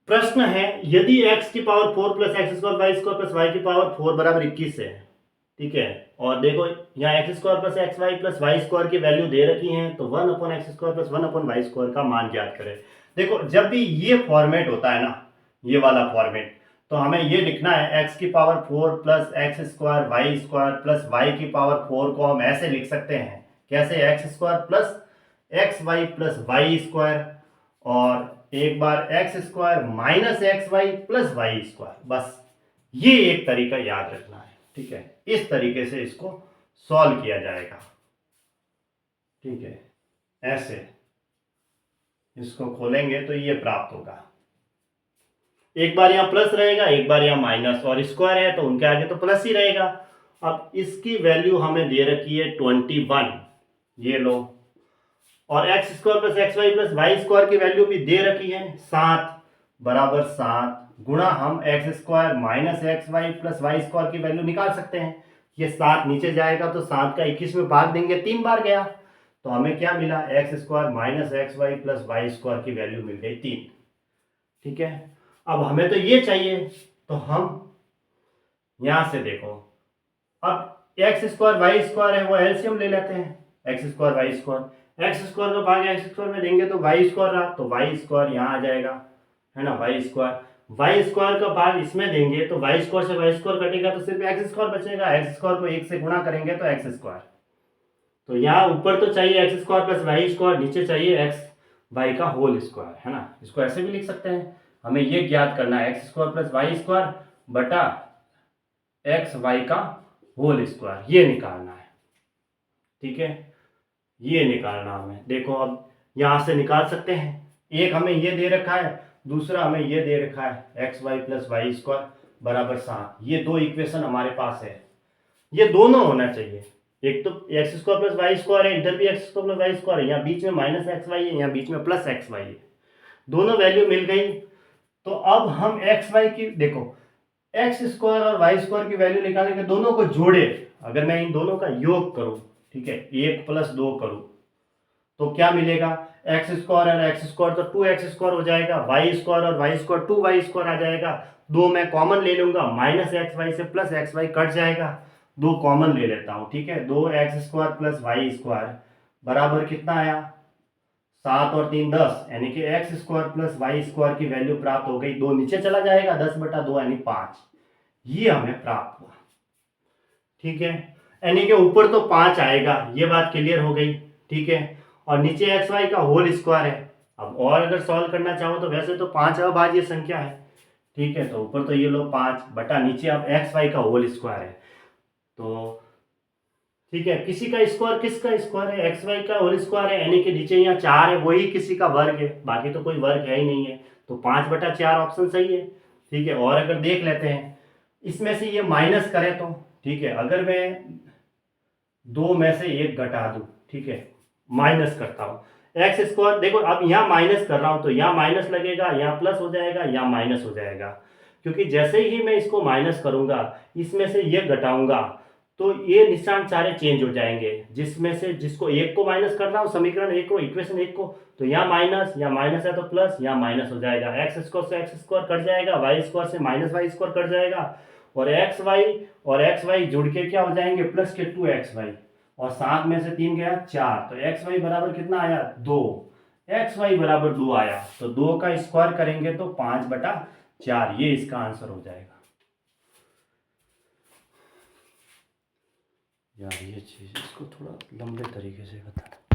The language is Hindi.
प्रश्न है यदि x की power 4 plus x square y square plus y की पावर 4 बराबर 21 है, ठीक है, और देखो यहाँ x square plus x y plus y square की वैल्यू दे रखी है, तो 1 upon x square plus 1 upon y square का मान ज्ञात करें। देखो जब भी ये फॉर्मेट होता है ना, ये वाला फॉर्मेट, तो हमें ये लिखना है x की power 4 plus x square plus y की पावर 4 को हम ऐसे लिख सकते हैं, कैसे, x square plus x y plus y square और एक बार x square minus x y plus y square. बस ये एक तरीका याद रखना है, ठीक है, इस तरीके से इसको सॉल्व किया जाएगा, ठीक है, ऐसे इसको खोलेंगे तो ये प्राप्त होगा। एक बार यहां प्लस रहेगा, एक बार यहां माइनस, और स्क्वायर है तो उनके आगे तो प्लस ही रहेगा। अब इसकी वैल्यू हमें दे रखी है 21, ये लो, और x square plus x y plus y square की वैल्यू भी दे रखी है 7 बराबर 7 गुणा हम x square minus x y plus y square की वैल्यू निकाल सकते हैं। ये 7 नीचे जाएगा तो 7 का 21 में भाग देंगे, 3 बार गया, तो हमें क्या मिला, x square minus x y plus y square की वैल्यू मिल गई 3, ठीक है। अब हमें तो ये चाहिए, तो हम यहां से देखो, अब एक्स स्क्वायर वाई स्क्वायर है वो एलसीएम ले लेते हैं, x square y square, x square का भाग एक्स स्क्वायर में देंगे तो वाई स्क्वायर रहा, तो वाई स्क्वायर यहाँ आ जाएगा, है ना, वाई स्क्वायर का भाग इसमें देंगे तो वाई स्क्वायर से वाई स्क्वायर कटेगा तो सिर्फ एक्स स्क्वायर बचेगा, एक्स स्क्वायर को 1 से गुणा करेंगे तो एक्स स्क्वायर, तो यहाँ ऊपर तो चाहिए x square plus y square, नीचे चाहिए एक्स वाई का होल स्क्वायर, है ना, इसको ऐसे भी लिख सकते हैं। हमें ये ज्ञात करना है x square plus y square बटा एक्स वाई का होल स्क्वायर, ये निकालना है, ठीक है, ये निकालना हमें। देखो अब यहां से निकाल सकते हैं, एक हमें ये दे रखा है, दूसरा हमें ये दे रखा है x y plus y square बराबर 7, ये दो इक्वेशन हमारे पास है, ये दोनों होना चाहिए। एक तो x square plus y square है, इधर भी x square plus y square है, यहाँ बीच में माइनस एक्स वाई है, यहाँ बीच में प्लस एक्स वाई है, दोनों वैल्यू मिल गई। तो अब हम एक्स वाई की, देखो एक्स स्क्वायर और वाई स्क्वायर की वैल्यू निकालने के, दोनों को जोड़े, अगर मैं इन दोनों का योग करूं, ठीक है, 1 + 2 करूं तो क्या मिलेगा, एक्स स्क्वायर और एक्स स्क्वायर तो 2x स्क्वायर हो जाएगा, वाई स्क्वायर और वाई स्क्वायर 2y स्क्वायर आ जाएगा, दो मैं कॉमन ले लूंगा, माइनस एक्स वाई से प्लस एक्स वाई कट जाएगा, दो कॉमन ले लेता हूं, ठीक है, 2x square plus y square बराबर कितना आया, 7 और 3 10, यानी कि x square plus y square की वैल्यू प्राप्त हो गई, 2 नीचे चला जाएगा, 10/2 यानी 5, ये हमें प्राप्त हुआ, ठीक है, यानी कि ऊपर तो 5 आएगा, ये बात क्लियर हो गई, ठीक है, और नीचे एक्स वाई का होल स्क्वायर है। अब और अगर सॉल्व करना चाहो तो वैसे तो 5 अभाज्य संख्या है, ठीक है, तो ऊपर तो ये लो 5 बटा नीचे अब एक्स वाई का होल स्क्वायर है, तो ठीक है, किसी का स्क्वायर, किसका स्क्वायर है, एक्स वाई का होल स्क्वायर है, यानी कि नीचे यहाँ 4 है, वही किसी का वर्ग है, बाकी तो कोई वर्ग है ही नहीं है, तो 5/4 ऑप्शन सही है, ठीक है। और अगर देख लेते हैं इसमें से ये माइनस करें तो, ठीक है, अगर मैं 2 में से 1 घटा दूं, ठीक है, माइनस करता हूं एक्स स्क्वायर, देखो अब यहाँ माइनस कर रहा हूं तो यहाँ माइनस लगेगा, यहाँ प्लस हो जाएगा, यहाँ माइनस हो जाएगा, क्योंकि जैसे ही मैं इसको माइनस करूंगा, इसमें से ये घटाऊंगा, तो ये निशान सारे चेंज हो जाएंगे, जिसमें से जिसको एक को माइनस कर रहा हूँ, समीकरण एक को, इक्वेशन एक को, तो यहाँ माइनस है तो प्लस, यहाँ माइनस हो जाएगा, एक्स स्क्वायर से एक्स स्क्वायर कट जाएगा, वाई स्क्वायर से माइनस वाई स्क्वायर कट जाएगा, और एक्स वाई जुड़ के क्या हो जाएंगे, प्लस के 2x वाई, और 7 में से 3 गया 4, तो एक्स वाई बराबर कितना आया, 2, एक्स वाई बराबर 2 आया, तो 2 का स्क्वायर करेंगे तो 5/4, ये इसका आंसर हो जाएगा। यार ये चीज इसको थोड़ा लंबे तरीके से बताना।